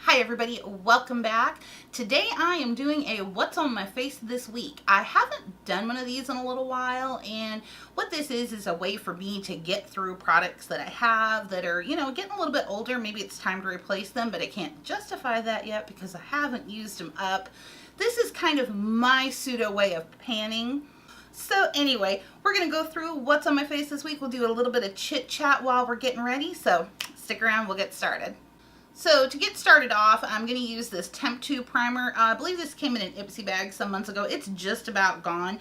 Hi everybody, welcome back. Today I am doing a what's on my face this week. I haven't done one of these in a little while, and what this is a way for me to get through products that I have that are, getting a little bit older. Maybe it's time to replace them, but I can't justify that yet because I haven't used them up. This is kind of my pseudo way of panning. So anyway, we're going to go through what's on my face this week. We'll do a little bit of chit chat while we're getting ready, so stick around, we'll get started. So to get started off, I'm going to use this Temptu primer. I believe this came in an Ipsy bag some months ago. It's just about gone.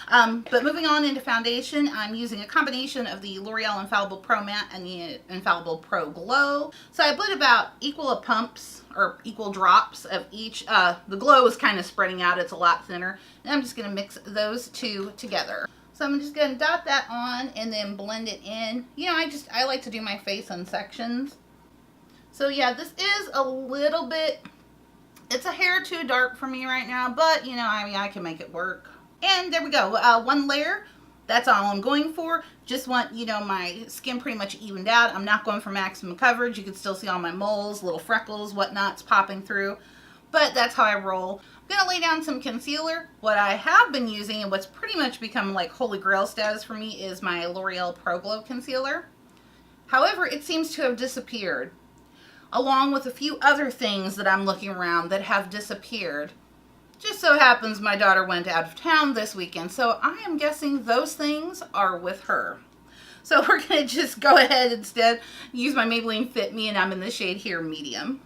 But moving on into foundation, I'm using a combination of the L'Oreal Infallible Pro Matte and the Infallible Pro Glow. So I put about equal pumps or equal drops of each. The Glow is kind of spreading out. It's a lot thinner. And I'm just going to mix those two together. So I'm just going to dot that on and then blend it in. I like to do my face in sections. So yeah, this is a little bit, it's a hair too dark for me right now, but I can make it work. And there we go, one layer. That's all I'm going for. Just want, my skin pretty much evened out. I'm not going for maximum coverage. You can still see all my moles, little freckles, whatnot's popping through. But that's how I roll. I'm going to lay down some concealer. What I have been using and what's pretty much become like holy grail status for me is my L'Oreal Pro Glow concealer. However, it seems to have disappeared, along with a few other things that I'm looking around that have disappeared. Just so happens my daughter went out of town this weekend, so I am guessing those things are with her. So we're going to just go ahead instead, use my Maybelline Fit Me, and I'm in the shade here, medium.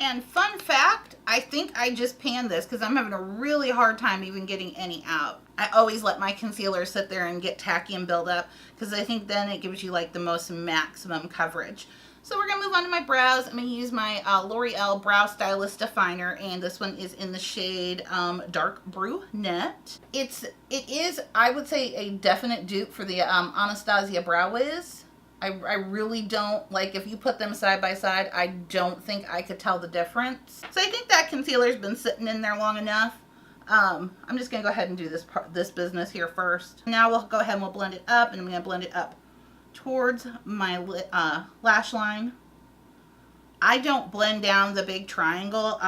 And fun fact, I think I just panned this because I'm having a really hard time even getting any out. I always let my concealer sit there and get tacky and build up because I think then it gives you like the most maximum coverage. So we're going to move on to my brows. I'm going to use my L'Oreal Brow Stylist Definer, and this one is in the shade Dark Brunette. It is, I would say, a definite dupe for the Anastasia Brow Wiz. I really don't, like, if you put them side by side, I don't think I could tell the difference. So I think that concealer's been sitting in there long enough. I'm just going to go ahead and do this business here first. Now we'll go ahead and we'll blend it up, and I'm going to blend it up towards my lash line. I don't blend down the big triangle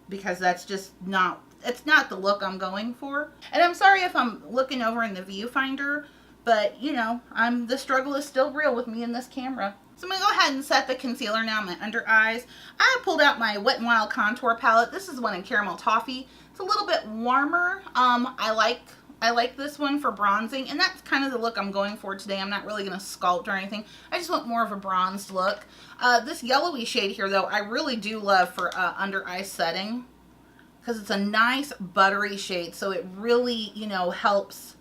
because that's just not, it's not the look I'm going for. And I'm sorry if I'm looking over in the viewfinder, but the struggle is still real with me in this camera. So I'm going to go ahead and set the concealer now on my under eyes. I pulled out my Wet n Wild contour palette. This is one in Caramel Toffee. It's a little bit warmer. I like this one for bronzing, and that's kind of the look I'm going for today. I'm not really going to sculpt or anything. I just want more of a bronzed look. This yellowy shade here, though, I really do love for under eye setting because it's a nice buttery shade, so it really, helps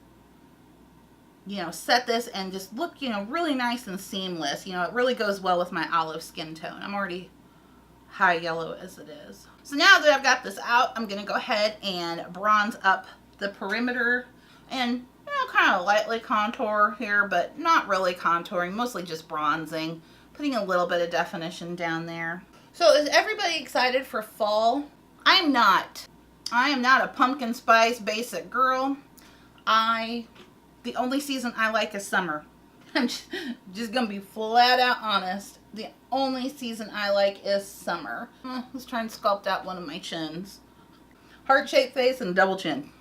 set this and just look, really nice and seamless. It really goes well with my olive skin tone. I'm already high yellow as it is. So now that I've got this out, I'm going to go ahead and bronze up the perimeter and, kind of lightly contour here, but not really contouring, mostly just bronzing, putting a little bit of definition down there. So is everybody excited for fall? I'm not. I am not a pumpkin spice basic girl. The only season I like is summer. I'm just going to be flat out honest. The only season I like is summer. Let's try and sculpt out one of my chins. Heart-shaped face and double chin.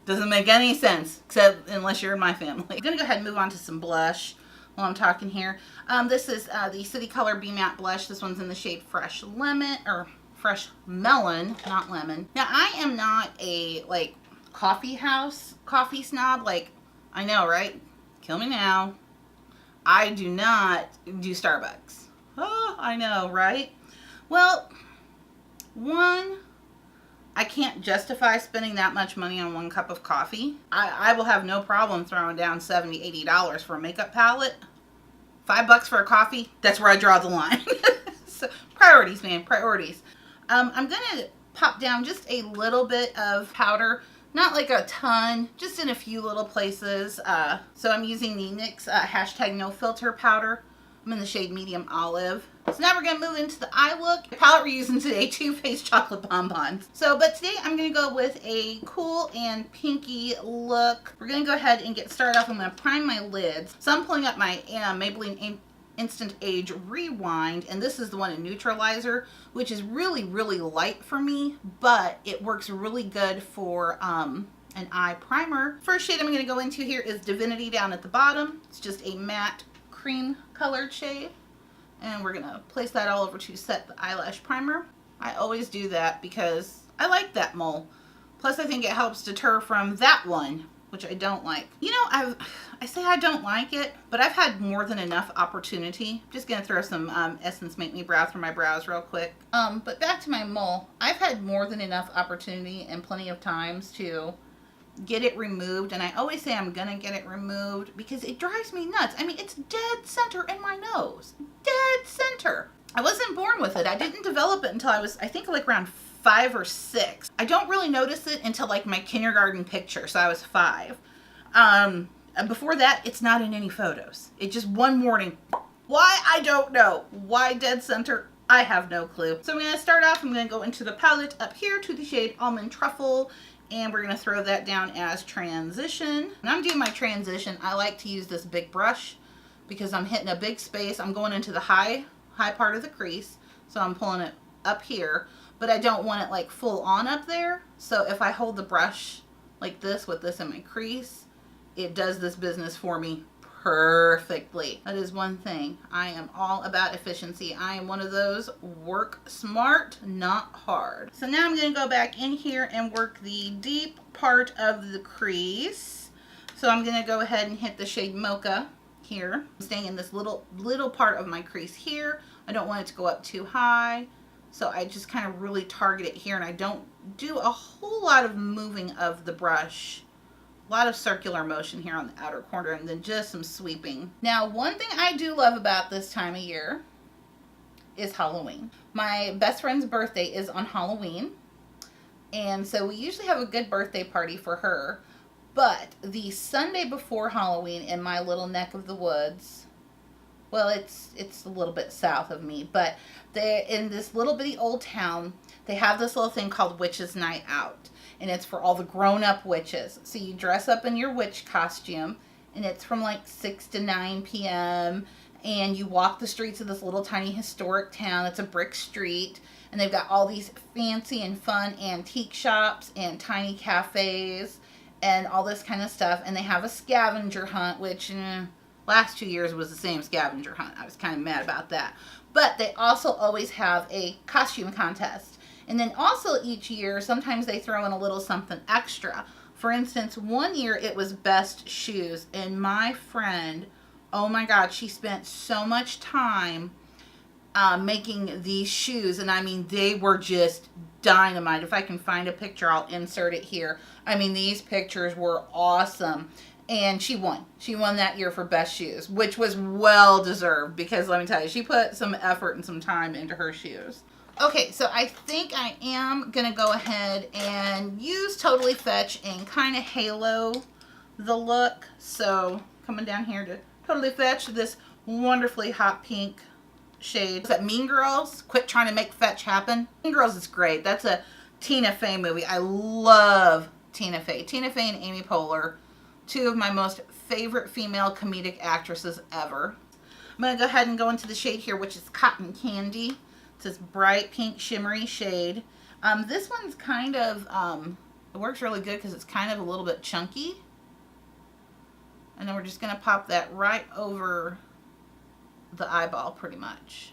Doesn't make any sense, except unless you're in my family. I'm going to go ahead and move on to some blush while I'm talking here. This is the City Color Be Matte Blush. This one's in the shade Fresh Lemon, or Fresh Melon, not lemon. Now, I am not a, coffee snob. I know, right? Kill me now. I do not do Starbucks. Oh, I know, right? Well, one, I can't justify spending that much money on one cup of coffee. I will have no problem throwing down $70, $80 for a makeup palette. $5 for a coffee, that's where I draw the line. So, priorities, man, priorities. I'm going to pop down just a little bit of powder. Not like a ton, just in a few little places. So I'm using the NYX hashtag no filter powder. I'm in the shade Medium Olive. So now we're going to move into the eye look. The palette we're using today, Too Faced Chocolate Bonbons. But today I'm going to go with a cool and pinky look. We're going to go ahead and get started off. I'm going to prime my lids. So I'm pulling up my Maybelline Instant Age Rewind, and this is the one in Neutralizer, which is really, really light for me, but it works really good for an eye primer. First shade I'm going to go into here is Divinity down at the bottom. It's just a matte cream colored shade, and we're gonna place that all over to set the eyelash primer. I always do that because I like that mole. Plus I think it helps deter from that one, which I don't like. You know, I say I don't like it, but I've had more than enough opportunity. Just gonna throw some Essence Make Me Brow through my brows real quick. But back to my mole. I've had more than enough opportunity and plenty of times to get it removed, and I always say I'm gonna get it removed because it drives me nuts. I mean, it's dead center in my nose. Dead center. I wasn't born with it. I didn't develop it until I was, I think, like around 5 or 6. I don't really notice it until like my kindergarten picture, so I was 5. And before that, it's not in any photos. It just one morning. Why? I don't know. Why dead center? I have no clue. So I'm gonna start off, I'm gonna go into the palette up here to the shade Almond Truffle, and we're going to throw that down as transition. When I'm doing my transition, I like to use this big brush because I'm hitting a big space. I'm going into the high part of the crease, so I'm pulling it up here, but I don't want it like full on up there. So if I hold the brush like this with this in my crease, it does this business for me perfectly. That is one thing. I am all about efficiency. I am one of those work smart, not hard. So now I'm going to go back in here and work the deep part of the crease. So I'm going to go ahead and hit the shade Mocha here. I'm staying in this little part of my crease here. I don't want it to go up too high. So I just kind of really target it here, and I don't do a whole lot of moving of the brush. A lot of circular motion here on the outer corner, and then just some sweeping. Now, one thing I do love about this time of year is Halloween. My best friend's birthday is on Halloween, and so we usually have a good birthday party for her. But the Sunday before Halloween in my little neck of the woods, well, it's a little bit south of me, but they in this little bitty old town, they have this little thing called Witches' Night Out. And it's for all the grown-up witches. So you dress up in your witch costume, and it's from like 6 to 9 p.m. And you walk the streets of this little tiny historic town. It's a brick street, and they've got all these fancy and fun antique shops and tiny cafes and all this kind of stuff. And they have a scavenger hunt, which last 2 years was the same scavenger hunt. I was kind of mad about that. But they also always have a costume contest. And then also each year, sometimes they throw in a little something extra. For instance, one year it was best shoes. And my friend, oh my God, she spent so much time making these shoes. And I mean, they were just dynamite. If I can find a picture, I'll insert it here. I mean, these pictures were awesome. And she won. She won that year for best shoes, which was well deserved because let me tell you, she put some effort and some time into her shoes. Okay, so I think I am going to go ahead and use Totally Fetch and kind of halo the look. So coming down here to Totally Fetch, this wonderfully hot pink shade. Is that Mean Girls? Quit trying to make fetch happen. Mean Girls is great. That's a Tina Fey movie. I love Tina Fey. Tina Fey and Amy Poehler, two of my most favorite female comedic actresses ever. I'm going to go ahead and go into the shade here, which is Cotton Candy. This bright pink shimmery shade. This one's kind of, it works really good because it's kind of a little bit chunky. And then we're just going to pop that right over the eyeball pretty much.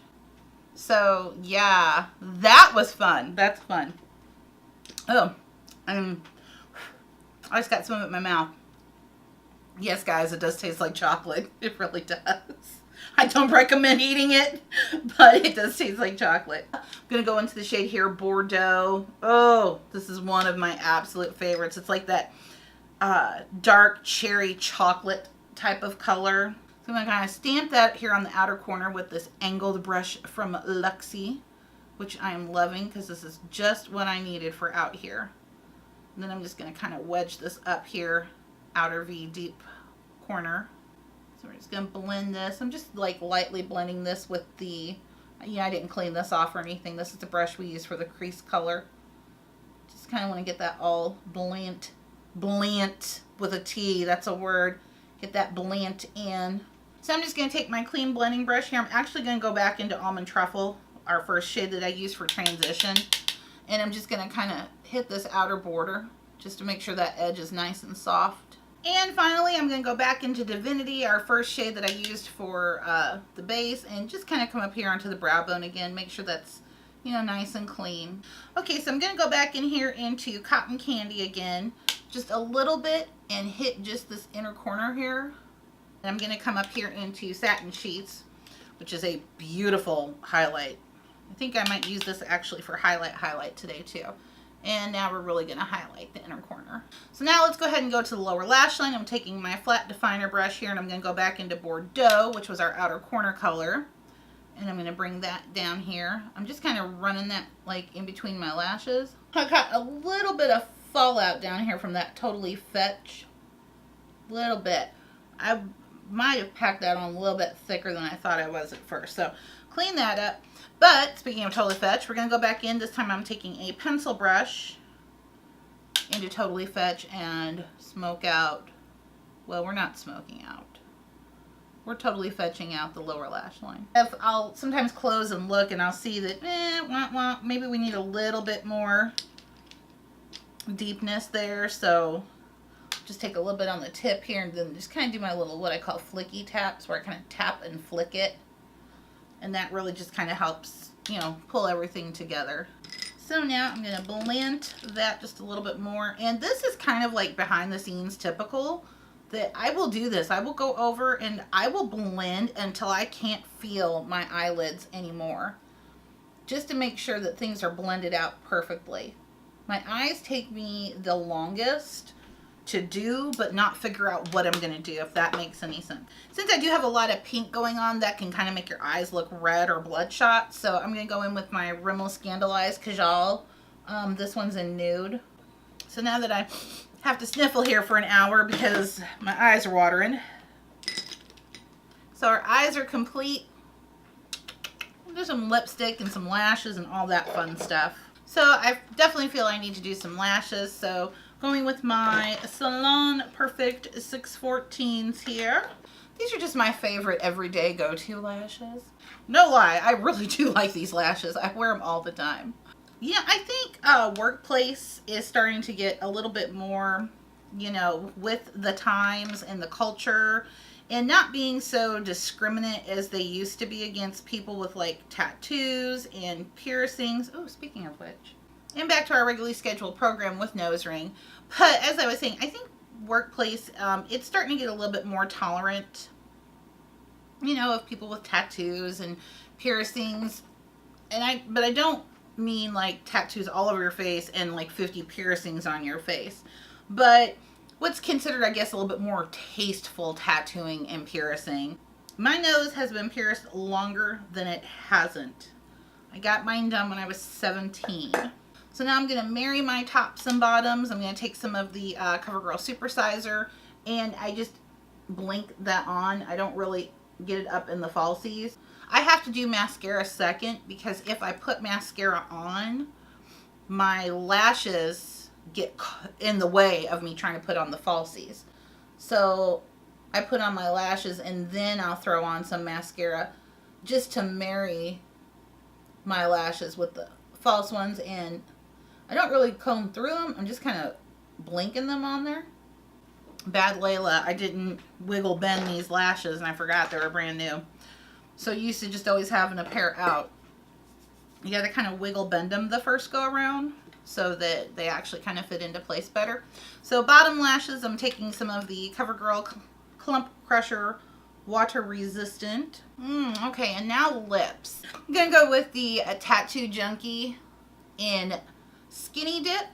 So yeah, that was fun. That's fun. Oh, I just got some of it in my mouth. Yes, guys, it does taste like chocolate. It really does. I don't recommend eating it, but it does taste like chocolate. I'm going to go into the shade here, Bordeaux. Oh, this is one of my absolute favorites. It's like that dark cherry chocolate type of color. So I'm going to kind of stamp that here on the outer corner with this angled brush from Luxie, which I am loving because this is just what I needed for out here. And then I'm just going to kind of wedge this up here, outer V deep corner. So we're just going to blend this. I'm just like lightly blending this with the, I didn't clean this off or anything. This is the brush we use for the crease color. Just kind of want to get that all blend with a T, that's a word. Get that blend in. So I'm just going to take my clean blending brush here. I'm actually going to go back into Almond Truffle, our first shade that I used for transition. And I'm just going to kind of hit this outer border just to make sure that edge is nice and soft. And finally, I'm going to go back into Divinity, our first shade that I used for the base, and just kind of come up here onto the brow bone again. Make sure that's, nice and clean. Okay, so I'm going to go back in here into Cotton Candy again, just a little bit, and hit just this inner corner here. And I'm going to come up here into Satin Sheets, which is a beautiful highlight. I think I might use this actually for highlight today too. And now we're really going to highlight the inner corner. So now let's go ahead and go to the lower lash line. I'm taking my flat definer brush here, and I'm going to go back into Bordeaux, which was our outer corner color. And I'm going to bring that down here. I'm just kind of running that like in between my lashes. I got a little bit of fallout down here from that Totally Fetch. Little bit. I might have packed that on a little bit thicker than I thought I was at first. So clean that up. But speaking of Totally Fetch, we're going to go back in. This time I'm taking a pencil brush into Totally Fetch and smoke out. Well, we're not smoking out. We're totally fetching out the lower lash line. If I'll sometimes close and look, and I'll see that maybe we need a little bit more deepness there. So just take a little bit on the tip here, and then just kind of do my little, what I call flicky taps, where I kind of tap and flick it. And that really just kind of helps, pull everything together. So now I'm going to blend that just a little bit more. And this is kind of like behind the scenes typical, that I will do this. I will go over and I will blend until I can't feel my eyelids anymore, just to make sure that things are blended out perfectly. My eyes take me the longest to do, but not figure out what I'm going to do, if that makes any sense. Since I do have a lot of pink going on, that can kind of make your eyes look red or bloodshot. So I'm going to go in with my Rimmel Scandalized Kajal. This one's in Nude. So now that I have to sniffle here for an hour because my eyes are watering. So our eyes are complete. There's some lipstick and some lashes and all that fun stuff. So I definitely feel I need to do some lashes. So going with my Salon Perfect 614s here. These are just my favorite everyday go-to lashes. No lie, I really do like these lashes. I wear them all the time. Yeah, I think workplace is starting to get a little bit more, with the times and the culture, and not being so discriminate as they used to be against people with like tattoos and piercings. Oh, speaking of which. And back to our regularly scheduled program with nose ring. But as I was saying, I think workplace, it's starting to get a little bit more tolerant, of people with tattoos and piercings. But I don't mean like tattoos all over your face and like 50 piercings on your face. But what's considered, I guess, a little bit more tasteful tattooing and piercing. My nose has been pierced longer than it hasn't. I got mine done when I was 17. So now I'm going to marry my tops and bottoms. I'm going to take some of the CoverGirl Supersizer, and I just blink that on. I don't really get it up in the falsies. I have to do mascara second, because if I put mascara on, my lashes get in the way of me trying to put on the falsies. So I put on my lashes, and then I'll throw on some mascara just to marry my lashes with the false ones. And I don't really comb through them. I'm just kind of blinking them on there. Bad Leyla, I didn't wiggle bend these lashes, and I forgot they were brand new. So used to just always having a pair out. You got to kind of wiggle bend them the first go around so that they actually kind of fit into place better. So bottom lashes, I'm taking some of the CoverGirl Clump Crusher Water Resistant. Okay, and now lips. I'm going to go with the Tattoo Junkie in Skinny Dip.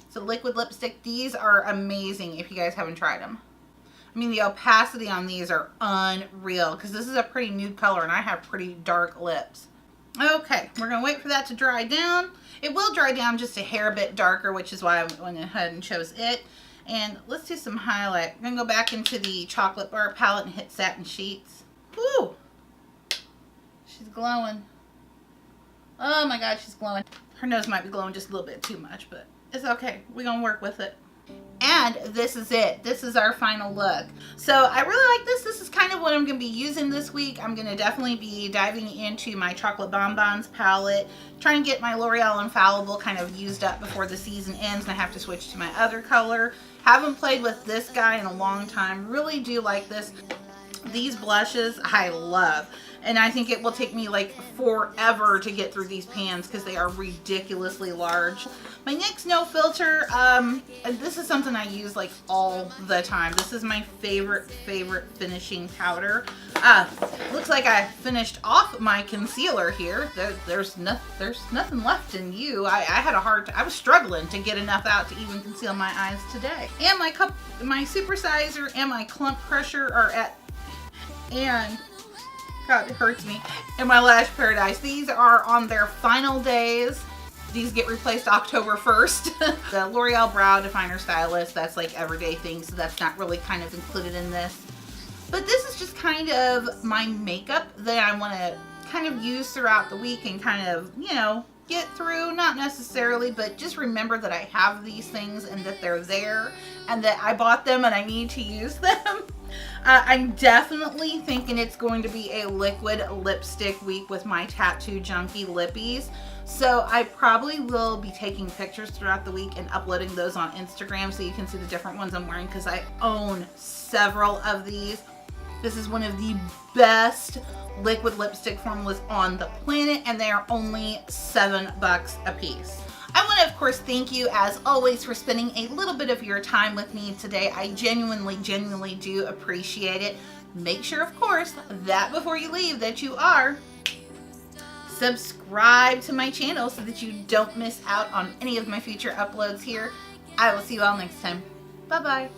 It's a liquid lipstick. These are amazing if you guys haven't tried them. I mean, the opacity on these are unreal, because this is a pretty nude color and I have pretty dark lips. Okay, we're going to wait for that to dry down. It will dry down just a hair bit darker, which is why I went ahead and chose it. And let's do some highlight. I'm going to go back into the chocolate bar palette and hit Satin Sheets. Woo! She's glowing. Oh my God, she's glowing. Her nose might be glowing just a little bit too much, but it's okay. We're going to work with it. And this is it. This is our final look. So I really like this. This is kind of what I'm going to be using this week. I'm going to definitely be diving into my Chocolate Bonbons palette, trying to get my L'Oreal Infallible kind of used up before the season ends, and I have to switch to my other color. Haven't played with this guy in a long time. Really do like this. These blushes I love. And I think it will take me like forever to get through these pans because they are ridiculously large. My NYX No Filter, this is something I use like all the time. This is my favorite finishing powder. Looks like I finished off my concealer here. There's nothing left in you. I had a hard time. I was struggling to get enough out to even conceal my eyes today. And my supersizer and my clump crusher are at, and God, it hurts me, and my Lash Paradise. These are on their final days. These get replaced October 1st. The L'Oreal Brow Definer Stylist, that's like everyday things, so that's not really kind of included in this. But this is just kind of my makeup that I want to kind of use throughout the week and kind of, you know, get through. Not necessarily, but just remember that I have these things and that they're there and that I bought them and I need to use them. I'm definitely thinking it's going to be a liquid lipstick week with my Tattoo Junkie lippies. So I probably will be taking pictures throughout the week and uploading those on Instagram so you can see the different ones I'm wearing because I own several of these. This is one of the best liquid lipstick formulas on the planet, and they are only $7 a piece. I want to, of course, thank you, as always, for spending a little bit of your time with me today. I genuinely do appreciate it. Make sure, of course, that before you leave that you are subscribed to my channel so that you don't miss out on any of my future uploads here. I will see you all next time. Bye-bye.